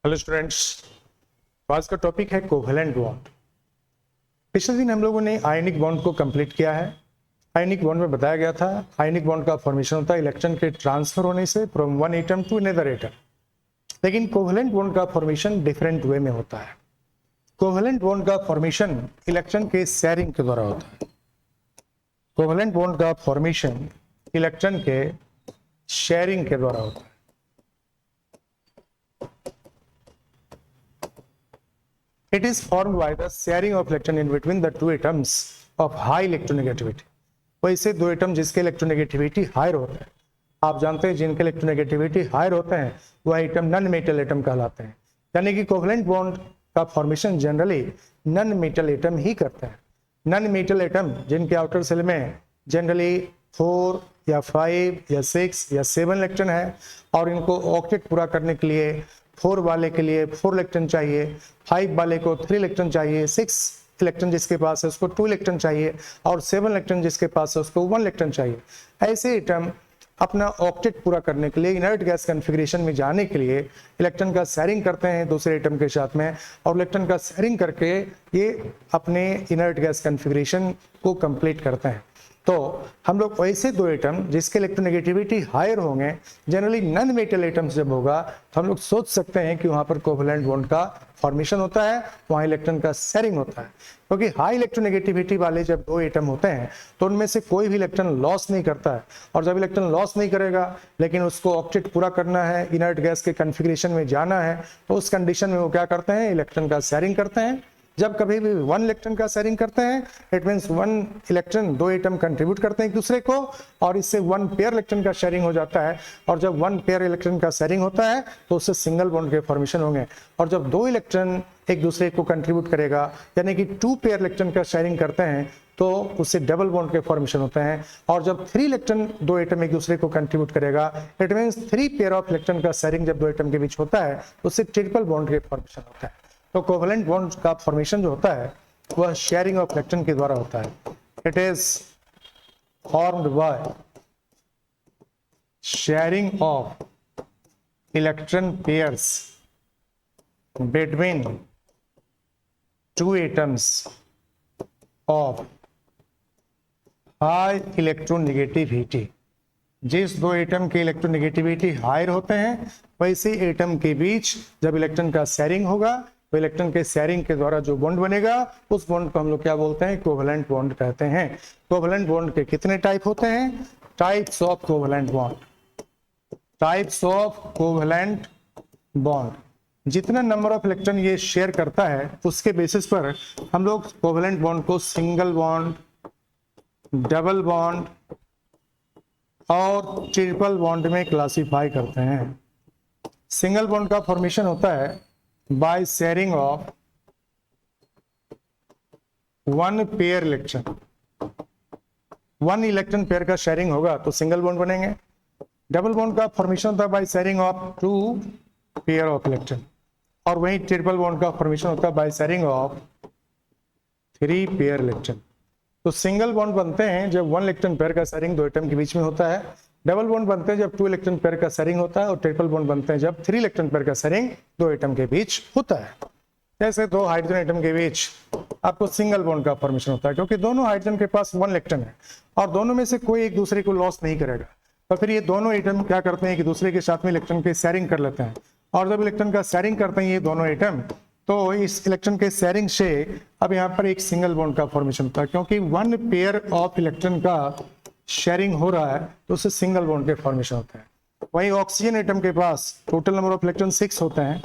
Hello students, आज का topic है कोवेलेंट बॉन्ड। पिछले दिन हम लोगों ने आयनिक बॉन्ड को कंप्लीट किया है। आयनिक बॉन्ड में बताया गया था आयनिक बॉन्ड का फॉर्मेशन होता है इलेक्ट्रॉन के ट्रांसफर होने से from one atom to another atom. लेकिन कोवेलेंट बॉन्ड का फॉर्मेशन डिफरेंट वे में होता है। कोवेलेंट बॉन्ड का फॉर्मेशन इलेक्ट्रॉन के शेयरिंग के द्वारा होता है। कोवेलेंट बॉन्ड का फॉर्मेशन इलेक्ट्रॉन के शेयरिंग के द्वारा होता है। It is formed by the sharing of electron in between the two atoms of high electronegativity। वैसे दो एटम जिसके इलेक्ट्रोनेगेटिविटी हायर होता है, आप जानते हैं जिनके इलेक्ट्रोनेगेटिविटी हायर होते हैं वह एटम नॉन मेटल एटम कहलाते हैं। यानी कि कोवेलेंट बॉन्ड का formation generally non metal atom ही करता है। नॉन मेटल एटम जिनके आउटर सेल में जनरली 4 या 5 या 6 या 7 इलेक्ट्रॉन है और इनको ऑक्टेट पूरा करने के लिए 4 वाले के लिए 4 इलेक्ट्रॉन चाहिए, 5 वाले को 3 इलेक्ट्रॉन चाहिए, 6 इलेक्ट्रॉन जिसके पास है उसको 2 इलेक्ट्रॉन चाहिए और 7 इलेक्ट्रॉन जिसके पास है उसको 1 इलेक्ट्रॉन चाहिए। ऐसे एटम अपना ऑक्टेट पूरा करने के लिए इनर्ट गैस कॉन्फ़िगरेशन में जाने के लिए इलेक्ट्रॉन का शेयरिंग करते हैं दूसरे एटम के साथ में, और इलेक्ट्रॉन का शेयरिंग करके ये अपने इनर्ट गैस कॉन्फ़िगरेशन को कंप्लीट करते हैं। तो हम लोग वैसे दो एटम जिसके इलेक्ट्रोनेगेटिविटी हायर होंगे, जनरली नॉन मेटल एटम्स जब होगा तो हम लोग सोच सकते हैं कि वहां पर कोवेलेंट बॉन्ड का फॉर्मेशन होता है, वहां इलेक्ट्रॉन का शेयरिंग होता है। क्योंकि हाई इलेक्ट्रोनेगेटिविटी वाले जब दो एटम होते हैं तो उनमें से कोई भी इलेक्ट्रॉन लॉस नहीं करता है, और जब इलेक्ट्रॉन लॉस नहीं करेगा लेकिन उसको ऑक्टेट पूरा करना है, इनर्ट गैस के कॉन्फ़िगरेशन में जाना है, तो उस कंडीशन में वो क्या करते हैं, इलेक्ट्रॉन का शेयरिंग करते हैं। जब कभी भी 1 इलेक्ट्रॉन का शेयरिंग करते हैं इट मींस 1 इलेक्ट्रॉन दो एटम कंट्रीब्यूट करते हैं एक दूसरे को, और इससे 1 पेयर इलेक्ट्रॉन का शेयरिंग हो जाता है। और जब 1 पेयर इलेक्ट्रॉन का शेयरिंग होता है तो उससे सिंगल बॉन्ड के फॉर्मेशन होंगे। और जब 2 इलेक्ट्रॉन एक दूसरे को कंट्रीब्यूट करेगा यानी कि 2 पेयर इलेक्ट्रॉन का शेयरिंग करते हैं तो उससे डबल बॉन्ड के फॉर्मेशन होते हैं। और जब 3 इलेक्ट्रॉन दो एटम एक दूसरे को कंट्रीब्यूट करेगा it means 3 pair of electron का शेयरिंग जब दो एटम के बीच होता है तो उससे ट्रिपल बॉन्ड के फॉर्मेशन होता है। तो कोवेलेंट बॉन्ड का फॉर्मेशन जो होता है वह शेयरिंग ऑफ इलेक्ट्रॉन के द्वारा होता है। It is formed by sharing of electron pairs between 2 atoms of high electronegativity. जिस दो एटम के इलेक्ट्रोनेगेटिविटी हायर होते हैं वैसे एटम के बीच जब इलेक्ट्रॉन का शेयरिंग होगा तो इलेक्ट्रॉन के शेयरिंग के द्वारा जो बॉन्ड बनेगा उस बॉन्ड को हम लोग क्या बोलते हैं, कोवेलेंट बॉन्ड कहते हैं। कोवेलेंट बॉन्ड के कितने टाइप होते हैं, types of covalent bond. Types of covalent bond, जितना नंबर ऑफ इलेक्ट्रॉन ये शेयर करता है उसके बेसिस पर हम लोग कोवेलेंट बॉन्ड को सिंगल बॉन्ड, डबल बॉन्ड और ट्रिपल बॉन्ड में क्लासिफाई करते हैं। सिंगल बॉन्ड का फॉर्मेशन होता है by sharing of 1 pair electron. 1 electron pair का शेयरिंग होगा तो सिंगल बॉन्ड बनेंगे। डबल बॉन्ड का फॉर्मेशन होता है by sharing of 2 pair of electron, और वहीं ट्रिपल बॉन्ड का फॉर्मेशन होता है by sharing of 3 pair electron. तो सिंगल बॉन्ड बनते हैं जब 1 इलेक्ट्रॉन पेयर का शेयरिंग दो एटम के बीच में होता है, डबल बॉन्ड बनते हैं जब 2 इलेक्ट्रॉन पेयर का शेयरिंग होता है, और ट्रिपल बॉन्ड बनते हैं जब 3 इलेक्ट्रॉन पेयर का शेयरिंग दो एटम के बीच होता है। जैसे दो हाइड्रोजन एटम के बीच आपको सिंगल बॉन्ड का फॉर्मेशन होता है क्योंकि दोनों हाइड्रोजन के पास 1 इलेक्ट्रॉन है और दोनों में से कोई एक दूसरे को लॉस नहीं करेगा, तो फिर ये दोनों एटम क्या करते हैं कि दूसरे के साथ में इलेक्ट्रॉन के शेयरिंग कर लेते हैं। और जब इलेक्ट्रॉन का शेयरिंग करते हैं ये दोनों एटम तो इस इलेक्ट्रॉन के शेयरिंग से अब यहाँ पर एक सिंगल बॉन्ड का फॉर्मेशन होता है, क्योंकि 1 पेयर ऑफ इलेक्ट्रॉन का शेयरिंग हो रहा है तो उससे सिंगल बॉन्ड के फॉर्मेशन होता है। वही ऑक्सीजन एटम के पास टोटल नंबर ऑफ इलेक्ट्रॉन 6 होते हैं,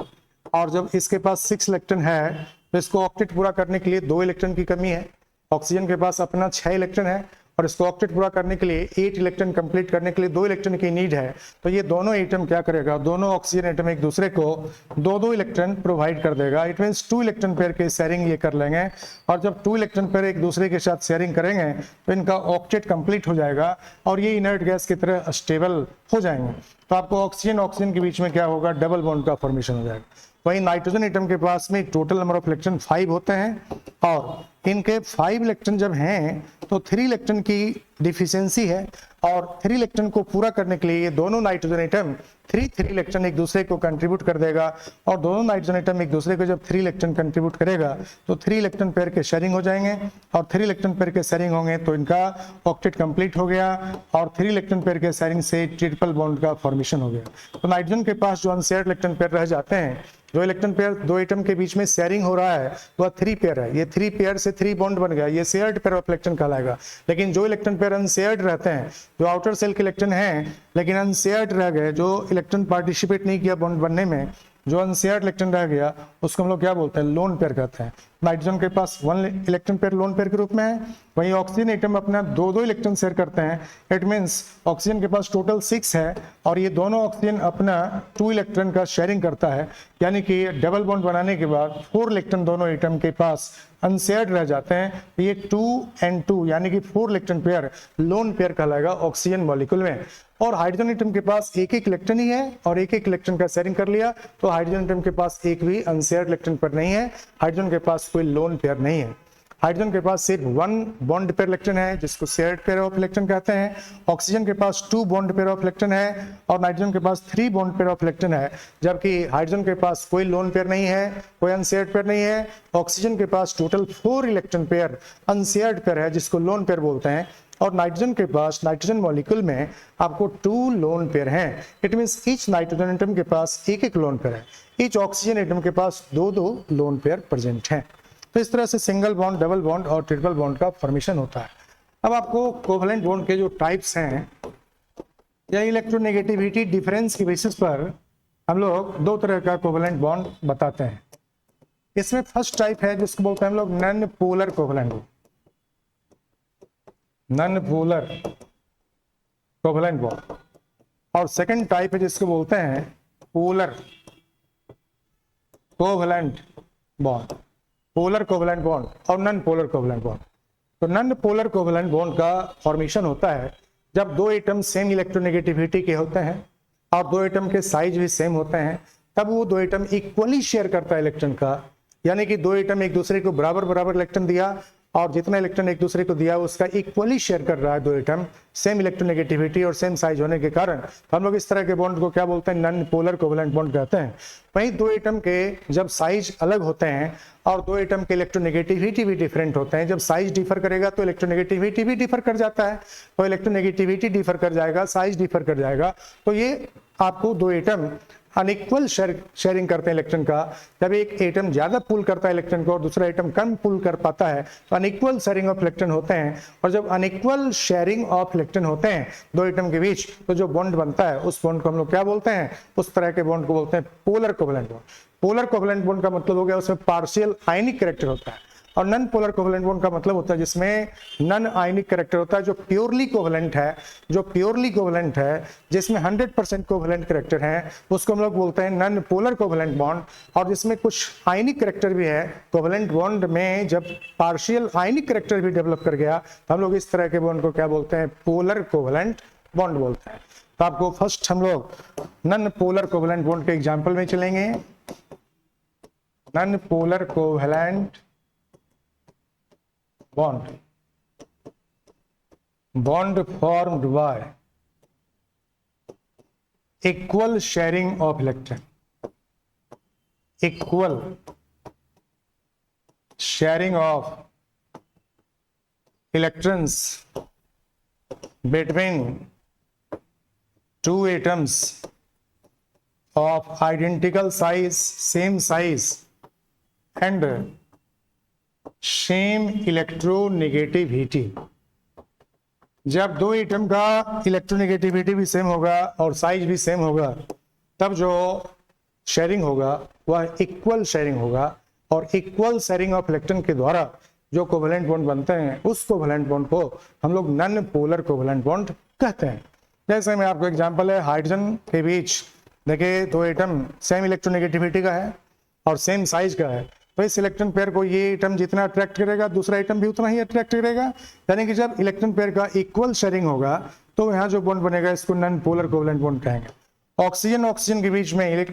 और जब इसके पास 6 इलेक्ट्रॉन है तो इसको ऑक्टेट पूरा करने के लिए 2 इलेक्ट्रॉन की कमी है। ऑक्सीजन के पास अपना 6 इलेक्ट्रॉन है और इसको ऑक्टेट पूरा करने के लिए 8 इलेक्ट्रॉन कंप्लीट करने के लिए 2 इलेक्ट्रॉन की नीड है। तो ये दोनों एटम क्या करेगा, दोनों ऑक्सीजन एटम एक दूसरे को 2-2 इलेक्ट्रॉन प्रोवाइड कर देगा। इट मींस 2 इलेक्ट्रॉन पेयर के शेयरिंग ये कर लेंगे, और जब 2 इलेक्ट्रॉन पेयर एक दूसरे के साथ शेयरिंग करेंगे तो इनका ऑक्टेट कंप्लीट हो जाएगा और ये इनर्ट गैस की तरह स्टेबल हो जाएंगे। तो आपको ऑक्सीजन के बीच में क्या होगा, डबल बॉन्ड का फॉर्मेशन हो जाएगा। वही नाइट्रोजन एटम के पास में टोटल नंबर ऑफ इलेक्ट्रॉन 5 होते हैं, और इनके 5 इलेक्ट्रॉन जब हैं तो 3 इलेक्ट्रॉन की डिफिशियंसी है, और 3 इलेक्ट्रॉन को पूरा करने के लिए ये दोनों नाइट्रोजन एटम 3 इलेक्ट्रॉन एक दूसरे को कंट्रीब्यूट कर देगा, और दोनों नाइट्रोजन एटम एक दूसरे को जब 3 इलेक्ट्रॉन कंट्रीब्यूट करेगा तो 3 इलेक्ट्रॉन पेयर के शेयरिंग हो जाएंगे, और 3 इलेक्ट्रॉन पेयर के शेयरिंग होंगे तो इनका ऑक्टेट कंप्लीट हो गया, और 3 इलेक्ट्रॉन पेयर के शेयरिंग से ट्रिपल बॉन्ड का फॉर्मेशन हो गया। तो नाइट्रोजन के पास जो अनशेयर्ड इलेक्ट्रॉन पेयर रह जाते हैं, जो इलेक्ट्रॉन पेयर दो एटम के बीच में शेयरिंग हो रहा है वह 3 पेयर है, ये 3 पेयर से 3 बॉन्ड बन गया, ये शेयर्ड पेयर ऑफ इलेक्ट्रॉन कहलाएगा। लेकिन जो इलेक्ट्रॉन पेयर अनशेयर्ड रहते हैं, जो आउटर सेल के इलेक्ट्रॉन हैं लेकिन अनशेयर्ड रह गए, जो इलेक्ट्रॉन पार्टिसिपेट नहीं किया बॉन्ड बनने में, जो अनशेयर्ड इलेक्ट्रॉन रह गया उसको हम लोग क्या बोलते हैं, लोन पेयर कहते हैं। नाइट्रोजन के पास 1 इलेक्ट्रॉन पेयर लोन पेयर के रूप में है, वहीं ऑक्सीजन एटम अपना 2 इलेक्ट्रॉन शेयर करते हैं। इट मींस ऑक्सीजन के पास टोटल 6 है, और ये दोनों ऑक्सीजन अपना 2 इलेक्ट्रॉन का शेयरिंग करता है, यानी कि डबल बॉन्ड बनाने के बाद 4 इलेक्ट्रॉन दोनों एटम के पास अनशेयर्ड रह जाते हैं। ये 2 and 2 यानी कि 4 इलेक्ट्रॉन पेयर लोन पेयर कहलाएगा ऑक्सीजन मॉलिक्यूल में। और हाइड्रोजन एटम के पास एक इलेक्ट्रॉन ही है, और एक इलेक्ट्रॉन का शेयरिंग कर लिया, तो हाइड्रोजन एटम के पास एक भी अनशेयर्ड इलेक्ट्रॉन पेयर नहीं है, हाइड्रोजन के पास कोई लोन पेयर नहीं है। हाइड्रोजन के पास सिर्फ 1 बॉन्ड पेयर इलेक्ट्रॉन है जिसको शेयर्ड पेयर ऑफ इलेक्ट्रॉन कहते हैं। ऑक्सीजन के पास 2 बॉन्ड पेयर ऑफ इलेक्ट्रॉन है, और नाइट्रोजन के पास 3 बॉन्ड पेयर ऑफ इलेक्ट्रॉन है, जबकि हाइड्रोजन के पास कोई लोन पेयर नहीं है, कोई अनशेयर्ड पेयर नहीं है। ऑक्सीजन के पास total 4 electron pair unshared pair है जिसको लोन पेयर बोलते हैं, और नाइट्रोजन के पास नाइट्रोजन मॉलिक्यूल में आपको 2 लोन पेयर हैं। It means each nitrogen atom के पास एक लोन पेयर है, ईच ऑक्सीजन एटम के पास 2 लोन पेयर प्रेजेंट हैं। तो इस तरह से सिंगल बॉन्ड, डबल बॉन्ड और ट्रिपल बॉन्ड का फॉर्मेशन होता है। अब आपको कोवेलेंट बॉन्ड के जो टाइप्स हैं या इलेक्ट्रोनेगेटिविटी डिफरेंस की बेसिस पर हम लोग 2 तरह का कोवेलेंट बॉन्ड बताते हैं। इसमें फर्स्ट टाइप है जिसको बोलते हैं हम लोग non polar covalent, non polar covalent bond, और सेकंड टाइप है जिसको बोलते हैं polar covalent bond, polar covalent bond और नॉन पोलर कोवेलेंट बॉन्ड। तो नॉन पोलर कोवेलेंट बॉन्ड का फॉर्मेशन होता है जब 2 एटम सेम इलेक्ट्रोनेगेटिविटी के होते हैं और 2 एटम के साइज भी सेम होते हैं, तब वो 2 एटम इक्वली शेयर करता है इलेक्ट्रॉन का, यानी कि 2 एटम एक दूसरे को बराबर बराबर इलेक्ट्रॉन दिया, और जितना इलेक्ट्रॉन एक दूसरे को दिया उसका इक्वली शेयर कर रहा है 2 एटम, सेम इलेक्ट्रोनेगेटिविटी और सेम साइज होने के कारण हम लोग इस तरह के बॉन्ड को क्या बोलते हैं, नॉन पोलर कोवेलेंट बॉन्ड कहते हैं। वहीं 2 एटम के जब साइज अलग होते हैं और 2 एटम के इलेक्ट्रोनेगेटिविटी भी डिफरेंट होते हैं, जब साइज डिफर करेगा तो इलेक्ट्रोनेगेटिविटी भी डिफर कर जाता है, तो इलेक्ट्रोनेगेटिविटी डिफर कर जाएगा, साइज डिफर कर जाएगा, तो ये आपको 2 एटम अनइक्वल शेयरिंग करते हैं इलेक्ट्रॉन का। जब एक एटम ज्यादा पुल करता है इलेक्ट्रॉन को और दूसरा एटम कम पुल कर पाता है तो अनइक्वल शेयरिंग ऑफ इलेक्ट्रॉन होते हैं, और जब अनइक्वल शेयरिंग ऑफ इलेक्ट्रॉन होते हैं 2 एटम के बीच तो जो बॉन्ड बनता है उस बॉन्ड को हम लोग क्या बोलते हैं, उस तरह के बॉन्ड को बोलते हैं polar covalent bond. Polar covalent bond का मतलब हो गया उसमें पार्शियल आयनिक कैरेक्टर होता है, और नॉन पोलर कोवेलेंट बॉन्ड का मतलब होता है जिसमें नॉन आयनिक कैरेक्टर होता है, जो प्योरली कोवेलेंट है, जो प्योरली कोवेलेंट है जिसमें 100% कोवेलेंट कैरेक्टर है उसको हम लोग बोलते हैं नॉन पोलर कोवेलेंट बॉन्ड। और जिसमें कुछ आयनिक कैरेक्टर भी है, कोवेलेंट बॉन्ड में जब पार्शियल आयनिक कैरेक्टर भी डेवलप कर गया तो हम लोग इस तरह के बॉन्ड को क्या बोलते हैं, पोलर कोवेलेंट बॉन्ड बोलते हैं। तो आपको फर्स्ट हम लोग नॉन पोलर कोवेलेंट बॉन्ड के एग्जाम्पल में चलेंगे। Non polar covalent bond formed by equal sharing of electron, equal sharing of electrons between 2 atoms of identical size, same size and same electronegativity. जब 2 एटम का electronegativity भी same होगा और size भी same होगा तब जो शेयरिंग होगा वह इक्वल शेयरिंग होगा, और इक्वल शेयरिंग ऑफ इलेक्ट्रॉन के द्वारा जो कोवेलेंट बॉन्ड बनते हैं उस कोवेलेंट बॉन्ड को हम लोग नॉन पोलर कोवेलेंट बॉन्ड कहते हैं। जैसे मैं आपको एग्जांपल है, हाइड्रोजन के बीच देखिए 2 एटम सेम इलेक्ट्रोनेगेटिविटी का है और सेम साइज का है, तो इस इलेक्ट्रॉन पेयर को ये एटम जितना अट्रैक्ट करेगा दूसरा एटम भी उतना ही अट्रैक्ट करेगा, यानी कि जब इलेक्ट्रॉन पेयर का इक्वल शेयरिंग होगा तो यहाँ जो बॉन्ड बनेगा इसको नॉन पोलर कोवेलेंट बॉन्ड कहेंगे। ऑक्सीजन ऑक्सीजन के बीच में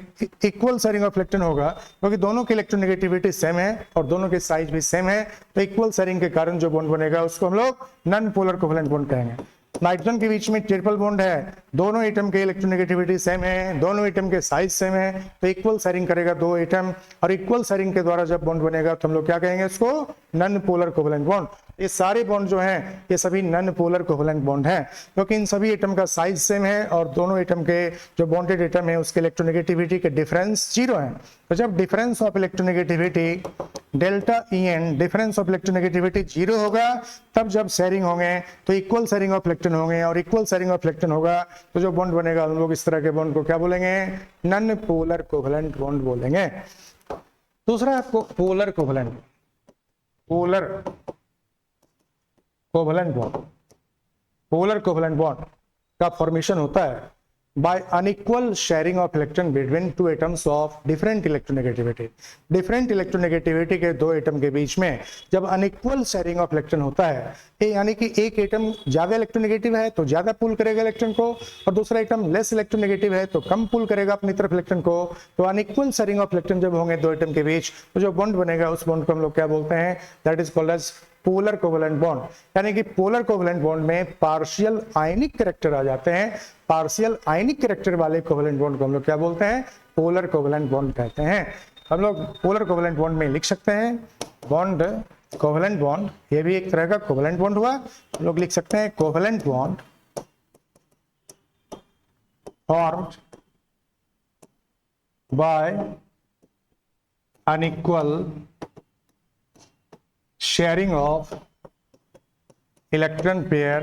इक्वल शेयरिंग ऑफ इलेक्ट्रॉन होगा क्योंकि दोनों की इलेक्ट्रोनेगेटिविटी सेम है और दोनों के साइज भी सेम है, तो इक्वल शेयरिंग के कारण जो बॉन्ड बनेगा उसको हम लोग नॉन पोलर कोवेलेंट बॉन्ड कहेंगे। नाइट्रोजन के बीच में ट्रिपल बॉन्ड है, दोनों एटम के इलेक्ट्रोनेगेटिविटी सेम है, दोनों एटम के साइज सेम है, तो इक्वल शेयरिंग करेगा दो एटम, और इक्वल शेयरिंग के द्वारा जब बॉन्ड बनेगा तो हम लोग क्या कहेंगे इसको, नॉन पोलर कोवेलेंट बॉन्ड। ये सारे बॉन्ड जो हैं ये सभी नॉन पोलर कोवेलेंट बॉन्ड हैं क्योंकि इन सभी एटम का साइज सेम है और दोनों एटम के जो बॉन्डेड एटम है उसके इलेक्ट्रोनेगेटिविटी के डिफरेंस जीरो है। तो जब difference of electronegativity delta EN difference of electronegativity zero होगा, तब जब शेयरिंग होंगे तो इक्वल शेयरिंग ऑफ इलेक्ट्रॉन होंगे, और इक्वल शेयरिंग ऑफ इलेक्ट्रॉन होगा तो जो बॉन्ड बनेगा हम लोग इस तरह के बॉन्ड को क्या बोलेंगे, नॉन पोलर कोवेलेंट बॉन्ड बोलेंगे। दूसरा आपको polar covalent, polar covalent bond, polar covalent bond का फॉर्मेशन होता है by unequal sharing of electron between two atoms of different electronegativity। different electronegativity के दो एटम के बीच में जब अनइक्वल शेयरिंग ऑफ इलेक्ट्रॉन होता है, यानी कि एक एटम ज्यादा इलेक्ट्रोनेगेटिव है तो ज्यादा पुल करेगा इलेक्ट्रॉन को, और दूसरा एटम लेस इलेक्ट्रोनेगेटिव है तो कम पुल करेगा अपनी तरफ इलेक्ट्रॉन को। तो अनइक्वल शेयरिंग ऑफ इलेक्ट्रॉन जब होंगे दो एटम के बीच तो जो बॉन्ड बनेगा उस बॉन्ड को हम लोग क्या बोलते हैं, that is called as polar covalent bond. यानी कि पोलर कोवेलेंट बॉन्ड में पार्शियल आयनिक कैरेक्टर आ जाते हैं, पार्शियल आयनिक कैरेक्टर वाले कोवेलेंट बॉन्ड को हम लोग क्या बोलते हैं, पोलर कोवेलेंट बॉन्ड कहते हैं। हम लोग पोलर कोवेलेंट बॉन्ड में लिख सकते हैं बॉन्ड कोवेलेंट बॉन्ड, ये भी एक तरह का कोवेलेंट बॉन्ड हुआ। हम लोग लिख सकते हैं covalent bond formed by unequal sharing of electron pair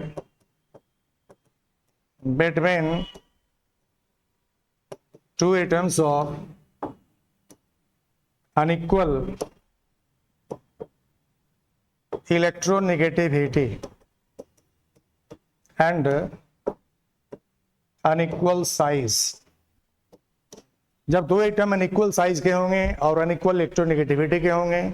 between two atoms of unequal electronegativity and unequal size। जब दो एटम अनइक्वल साइज के होंगे और अनइक्वल इलेक्ट्रोनेगेटिविटी के होंगे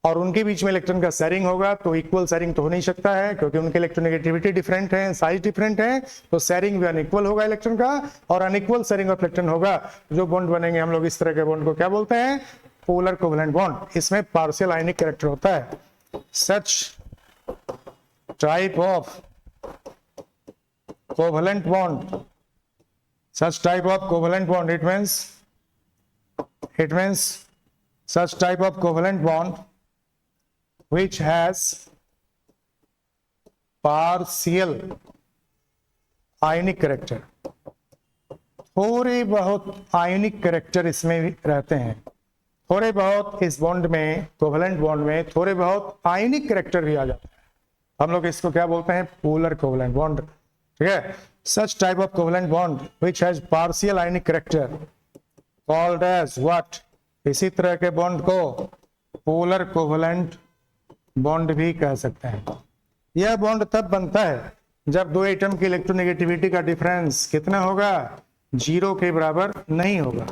और उनके बीच में इलेक्ट्रॉन का शेयरिंग होगा, तो इक्वल शेयरिंग तो हो नहीं सकता है क्योंकि उनके इलेक्ट्रोनेगेटिविटी डिफरेंट है, साइज डिफरेंट है, तो शेयरिंग भी अनइक्वल होगा इलेक्ट्रॉन का, और अनइक्वल शेयरिंग ऑफ इलेक्ट्रॉन होगा। जो बॉन्ड बनेंगे हम लोग इस तरह के बॉन्ड को क्या बोलते हैं, पोलर कोवेलेंट बॉन्ड। इसमें पार्शियल आयनिक कैरेक्टर होता है। Such type of covalent bond, such type of covalent bond, it means such type of covalent bond which has partial ionic character। थोड़े बहुत आयनिक कैरेक्टर इसमें भी रहते हैं, थोड़े बहुत इस बॉन्ड में, कोवेलेंट बॉन्ड में थोड़े बहुत आयनिक कैरेक्टर भी आ जाता है। हम लोग इसको क्या बोलते हैं, पोलर कोवेलेंट बॉन्ड। ठीक है, such type of covalent bond which has partial ionic character called as what, इसी तरह के बॉन्ड को पोलर कोवेलेंट बॉन्ड भी कह सकते हैं। यह बॉन्ड तब बनता है जब दो एटम की इलेक्ट्रोनेगेटिविटी का डिफरेंस कितना होगा, जीरो के बराबर नहीं होगा।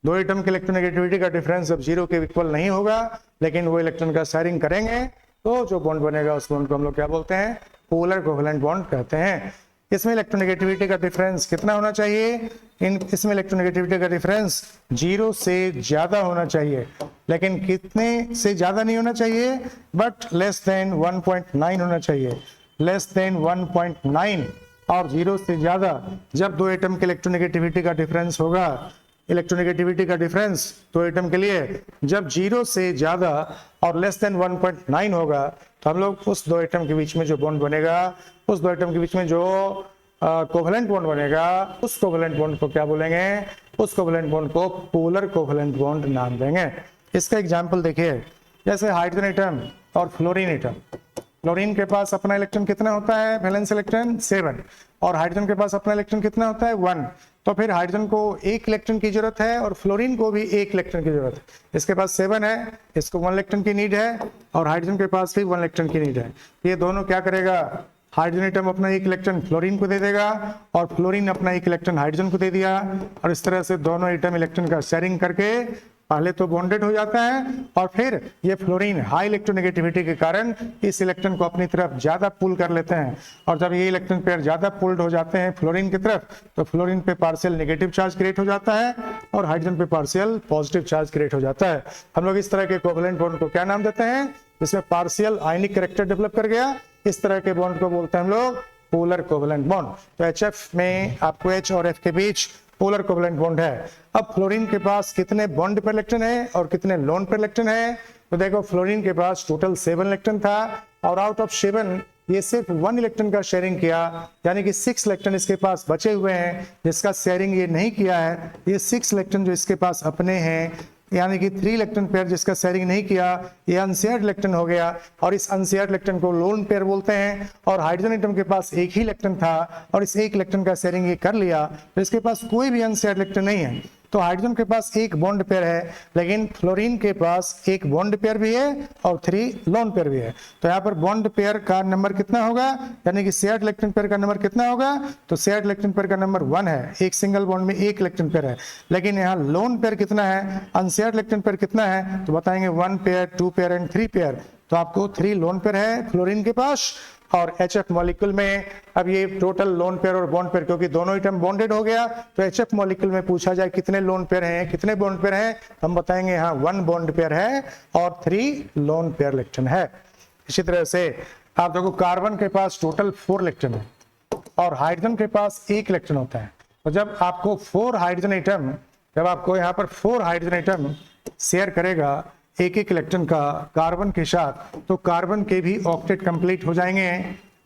दो एटम की इलेक्ट्रोनेगेटिविटी का डिफरेंस जब जीरो के इक्वल नहीं होगा लेकिन वो इलेक्ट्रॉन का शेयरिंग करेंगे तो जो बॉन्ड बनेगा उस बॉन्ड को हम लोग क्या बोलते हैं, पोलर कोवेलेंट बॉन्ड कहते हैं। इसमें इलेक्ट्रोनेगेटिविटी का डिफरेंस कितना होना चाहिए, इसमें इलेक्ट्रोनेगेटिविटी का डिफरेंस जीरो से ज्यादा होना चाहिए, लेकिन कितने से ज्यादा नहीं होना चाहिए, बट लेस देन 1.9 होना चाहिए, लेस देन 1.9 और जीरो से ज्यादा। जब दो एटम के इलेक्ट्रोनेगेटिविटी का डिफरेंस होगा, इलेक्ट्रोनेगेटिविटी का डिफरेंस दो एटम के लिए जब जीरो से ज्यादा और लेस देन 1.9 होगा, तो हम लोग उस दो एटम के बीच में जो बॉन्ड बनेगा, उस दो एटम के बीच में जो कोवेलेंट बॉन्ड बनेगा, उस कोवेलेंट बॉन्ड को क्या बोलेंगे, उस कोवेलेंट बॉन्ड को पोलर कोवेलेंट बॉन्ड नाम देंगे। इसका एग्जांपल देखिए, जैसे हाइड्रोजन एटम और फ्लोरीन एटम। फ्लोरीन के पास अपना इलेक्ट्रॉन कितना होता है, वैलेंस इलेक्ट्रॉन 7, और हाइड्रोजन के पास अपना इलेक्ट्रॉन कितना होता है 1। तो फिर हाइड्रोजन को एक इलेक्ट्रॉन की जरूरत है और फ्लोरीन को भी एक इलेक्ट्रॉन की जरूरत है। इसके पास 7 है, इसको 1 इलेक्ट्रॉन की नीड है, और हाइड्रोजन के पास भी 1 इलेक्ट्रॉन की नीड है। ये दोनों क्या करेगा, हाइड्रोजन एटम अपना एक इलेक्ट्रॉन फ्लोरीन को दे देगा और फ्लोरीन अपना एक इलेक्ट्रॉन हाइड्रोजन को दे दिया, और इस तरह से दोनों एटम इलेक्ट्रॉन का शेयरिंग करके पहले तो बॉन्डेड हो जाता है और फिर ये फ्लोरीन हाई इलेक्ट्रोनेगेटिविटी के कारण इस इलेक्ट्रॉन को अपनी तरफ ज्यादा पुल कर लेते हैं, और जब ये इलेक्ट्रॉन पेयर ज्यादा पुल्ड हो जाते हैं फ्लोरीन की तरफ तो फ्लोरीन पे पार्शियल नेगेटिव चार्ज क्रिएट हो जाता है और हाइड्रोजन पे पार्शियल पॉजिटिव चार्ज क्रिएट हो जाता है। हम लोग इस तरह के कोवलेंट बॉन्ड को क्या नाम देते हैं, जिसमें पार्शियल आयनिक कैरेक्टर डेवलप कर गया, इस तरह के बॉन्ड को बोलते हैं हम लोग पोलर कोवलेंट बॉन्ड। तो HF में आपको H और F के बीच पोलर कोवलेंट बॉन्ड है। अब फ्लोरीन के पास कितने बॉन्ड पर इलेक्ट्रॉन है और कितने लोन पर इलेक्ट्रॉन है, तो देखो फ्लोरीन के पास टोटल 7 इलेक्ट्रॉन था और आउट ऑफ 7 ये सिर्फ 1 इलेक्ट्रॉन का शेयरिंग किया, यानी कि 6 इलेक्ट्रॉन इसके पास बचे हुए हैं जिसका शेयरिंग ये नहीं किया है। ये 6 इलेक्ट्रॉन जो इसके पास अपने हैं, यानी कि 3 इलेक्ट्रॉन पेयर जिसका शेयरिंग नहीं किया, ये अनशेयर्ड इलेक्ट्रॉन हो गया और इस अनशेयर्ड इलेक्ट्रॉन को लोन पेयर बोलते हैं। और हाइड्रोजन एटम के पास एक ही इलेक्ट्रॉन था और इस एक इलेक्ट्रॉन का शेयरिंग ये कर लिया, तो इसके पास कोई भी अनशेयर्ड इलेक्ट्रॉन नहीं है। तो हाइड्रोजन के पास एक बॉन्ड पेयर है, लेकिन फ्लोरीन के पास एक बॉन्ड पेयर भी है और 3 लोन पेयर भी है। तो यहाँ पर बॉन्ड पेयर का नंबर कितना होगा, यानी कि शेयर्ड इलेक्ट्रॉन पेयर का नंबर कितना होगा, तो शेयर्ड इलेक्ट्रॉन पेयर का नंबर 1 है, एक सिंगल बॉन्ड में एक इलेक्ट्रॉन पेयर है। लेकिन यहाँ लोन पेयर कितना है, अनशेयर्ड इलेक्ट्रॉन पेयर कितना है, तो बताएंगे 1 पेयर, 2 पेयर एंड 3 पेयर। तो आपको 3 लोन पेयर है फ्लोरीन के पास और HF मॉलिक्यूल में। अब ये टोटल लोन पेयर और बॉन्ड पेयर, क्योंकि दोनों एटम बॉन्डेड हो गया, तो HF मॉलिक्यूल में पूछा जाए कितने लोन पेयर हैं कितने बॉन्ड पेयर हैं, हम बताएंगे यहाँ 1 बॉन्ड पेयर है और 3 लोन पेयर इलेक्ट्रॉन है। इसी तरह से आप देखो कार्बन के पास टोटल 4 इलेक्ट्रॉन है और हाइड्रोजन के पास 1 इलेक्ट्रॉन होता है। तो जब आपको 4 हाइड्रोजन एटम, जब आपको यहाँ पर 4 हाइड्रोजन एटम शेयर करेगा एक एक इलेक्ट्रॉन का कार्बन के साथ, तो कार्बन के भी ऑक्टेट कंप्लीट हो जाएंगे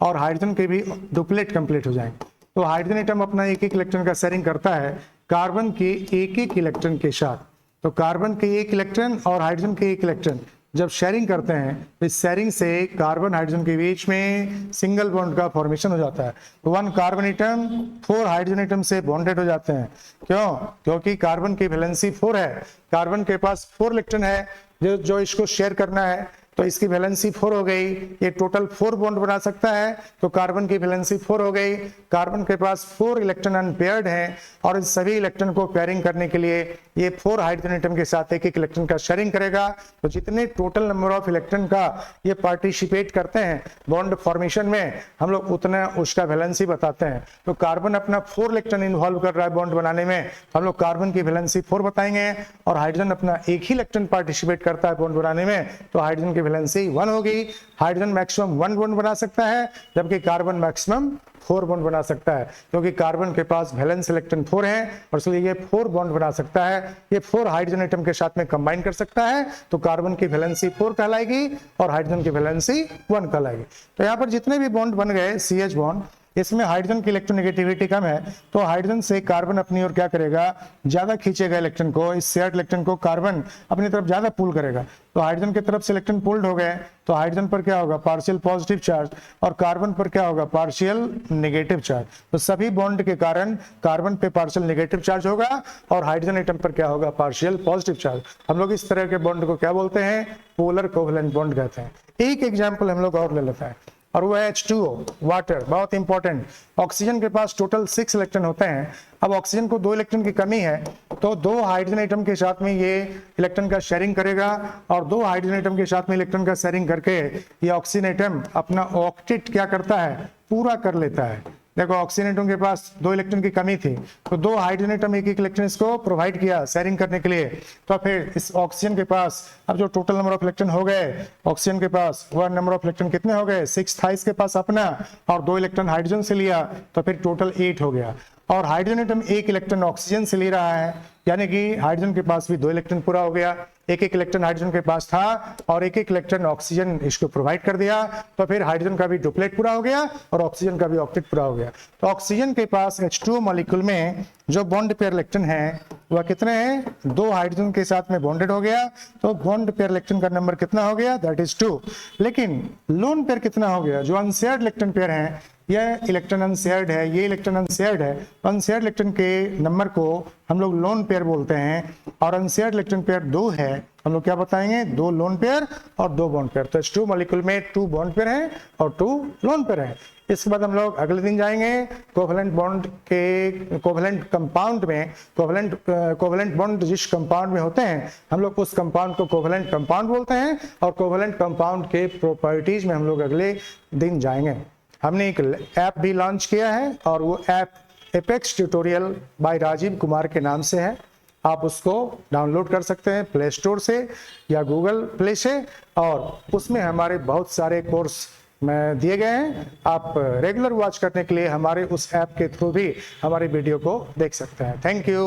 और हाइड्रोजन के भी डुप्लेट कंप्लीट हो जाएंगे। तो हाइड्रोजन एटम अपना एक एक इलेक्ट्रॉन का शेयरिंग करता है कार्बन के एक एक इलेक्ट्रॉन के साथ। तो कार्बन के एक इलेक्ट्रॉन और हाइड्रोजन के एक इलेक्ट्रॉन जब शेयरिंग करते हैं, तो इस शेयरिंग से कार्बन हाइड्रोजन के बीच में सिंगल बॉन्ड का फॉर्मेशन हो जाता है। तो 1 कार्बन एटम 4 हाइड्रोजन एटम से बॉन्डेड हो जाते हैं। क्यों? क्योंकि कार्बन की वैलेंसी 4 है, कार्बन के पास 4 इलेक्ट्रॉन है जो इसको शेयर करना है, तो इसकी वैलेंसी 4 हो गई, ये टोटल 4 बॉन्ड बना सकता है। तो कार्बन की वैलेंसी 4 हो गई, कार्बन के पास 4 इलेक्ट्रॉन अनपेयर्ड हैं और इन सभी इलेक्ट्रॉन को पेयरिंग करने के लिए ये 4 हाइड्रोजन एटम के साथ एक एक इलेक्ट्रॉन का शेयरिंग करेगा। तो जितने टोटल नंबर ऑफ इलेक्ट्रॉन का ये पार्टिसिपेट करते हैं बॉन्ड फॉर्मेशन में, हम लोग उतना उसका वैलेंसी बताते हैं। तो कार्बन अपना 4 इलेक्ट्रॉन इन्वॉल्व कर रहा है बॉन्ड बनाने में, हम लोग कार्बन की वैलेंसी 4 बताएंगे और हाइड्रोजन अपना एक ही इलेक्ट्रॉन पार्टिसिपेट करता है बॉन्ड बनाने में, तो हाइड्रोजन की वैलेंसी 1 होगी। हाइड्रोजन मैक्सिमम 1 बॉन्ड बना सकता है, जबकि कार्बन मैक्सिमम 4 बॉन्ड बना सकता है, क्योंकि कार्बन के पास वैलेंस इलेक्ट्रॉन 4 है और इसलिए ये 4 बॉन्ड बना सकता है। ये 4 हाइड्रोजन एटम के साथ में कंबाइन कर सकता है, तो कार्बन की वैलेंसी 4 कहलाएगी और हाइड्रोजन की वैलेंसी 1 कहलाएगी। तो यहाँ पर जितने भी बॉन्ड बन गए CH बॉन्ड, इसमें हाइड्रोजन की इलेक्ट्रोनेगेटिविटी कम है, तो हाइड्रोजन से कार्बन अपनी ओर क्या करेगा, ज्यादा खींचेगा इलेक्ट्रॉन को, इस शेयर्ड इलेक्ट्रॉन को कार्बन अपनी तरफ ज्यादा पुल करेगा। तो हाइड्रोजन की तरफ से इलेक्ट्रॉन पुल्ड हो गए, तो हाइड्रोजन पर क्या होगा, पार्शियल पॉजिटिव चार्ज, और कार्बन पर क्या होगा, पार्शियल नेगेटिव चार्ज। तो सभी बॉन्ड के कारण कार्बन पे पार्शियल नेगेटिव चार्ज होगा और हाइड्रोजन एटम पर क्या होगा, पार्शियल पॉजिटिव चार्ज। हम लोग इस तरह के बॉन्ड को क्या बोलते हैं, पोलर कोवलेंट बॉन्ड कहते हैं। एक एग्जाम्पल हम लोग और ले लेते हैं और वो है H2O, वाटर, बहुत इंपॉर्टेंट। ऑक्सीजन के पास टोटल 6 इलेक्ट्रॉन होते हैं। अब ऑक्सीजन को 2 इलेक्ट्रॉन की कमी है, तो 2 हाइड्रोजन एटम के साथ में ये इलेक्ट्रॉन का शेयरिंग करेगा और 2 हाइड्रोजन एटम के साथ में इलेक्ट्रॉन का शेयरिंग करके ये ऑक्सीजन एटम अपना ऑक्टेट क्या करता है, पूरा कर लेता है। देखो ऑक्सीजन एटम के पास 2 इलेक्ट्रॉन की कमी थी, तो 2 हाइड्रोजन एटम एक एक इलेक्ट्रॉन इसको प्रोवाइड किया शेयरिंग करने के लिए। तो फिर इस ऑक्सीजन के पास अब जो टोटल नंबर ऑफ इलेक्ट्रॉन हो गए, ऑक्सीजन के पास वह नंबर ऑफ इलेक्ट्रॉन कितने हो गए, 6 था इसके पास अपना और 2 इलेक्ट्रॉन हाइड्रोजन से लिया, तो फिर टोटल 8 हो गया। और हाइड्रोजन एटम 1 इलेक्ट्रॉन ऑक्सीजन से ले रहा है, यानी कि हाइड्रोजन के पास भी 2 इलेक्ट्रॉन पूरा हो गया। एक एक इलेक्ट्रॉन हाइड्रोजन के पास था और एक एक इलेक्ट्रॉन ऑक्सीजन इसको प्रोवाइड कर दिया, तो फिर हाइड्रोजन का भी डुप्लेट पूरा हो गया और ऑक्सीजन का भी ऑक्टेट पूरा हो गया। तो ऑक्सीजन के पास H2O मॉलिक्यूल में जो बॉन्ड पेयर इलेक्ट्रॉन है वह कितने हैं, 2 हाइड्रोजन के साथ में बॉन्डेड हो गया, तो बॉन्ड पेयर इलेक्ट्रॉन का नंबर कितना हो गया, दैट इज 2। लेकिन लोन पेयर कितना हो गया, जो अनशेयर्ड इलेक्ट्रॉन पेयर है, यह इलेक्ट्रॉन अनशेयर्ड है, ये इलेक्ट्रॉन अनशेयर्ड है, अनशेयर्ड इलेक्ट्रॉन के नंबर को हम लोग लोन पेयर बोलते हैं और अनशेयर्ड इलेक्ट्रॉन पेयर 2 है हम लोग क्या बताएंगे, 2 लोन पेयर और 2 बॉन्ड पेयर। तो H2 मॉलिक्यूल में 2 बॉन्ड पेयर हैं और 2 लोन पेयर हैं। इसके बाद हम लोग अगले दिन जाएंगे कोवेलेंट बॉन्ड के कोवेलेंट कंपाउंड में। कोवेलेंट बॉन्ड जिस कंपाउंड में होते हैं हम लोग उस कंपाउंड को कोवेलेंट कंपाउंड बोलते हैं, और कोवेलेंट कंपाउंड के प्रॉपर्टीज में हम लोग अगले दिन जाएंगे। हमने एक ऐप भी लॉन्च किया है और वो app Apex tutorial by Rajeev Kumar के नाम से है। आप उसको डाउनलोड कर सकते हैं प्ले स्टोर से या गूगल प्ले से, और उसमें हमारे बहुत सारे कोर्स में दिए गए हैं। आप रेगुलर वॉच करने के लिए हमारे उस ऐप के थ्रू भी हमारे वीडियो को देख सकते हैं। Thank you.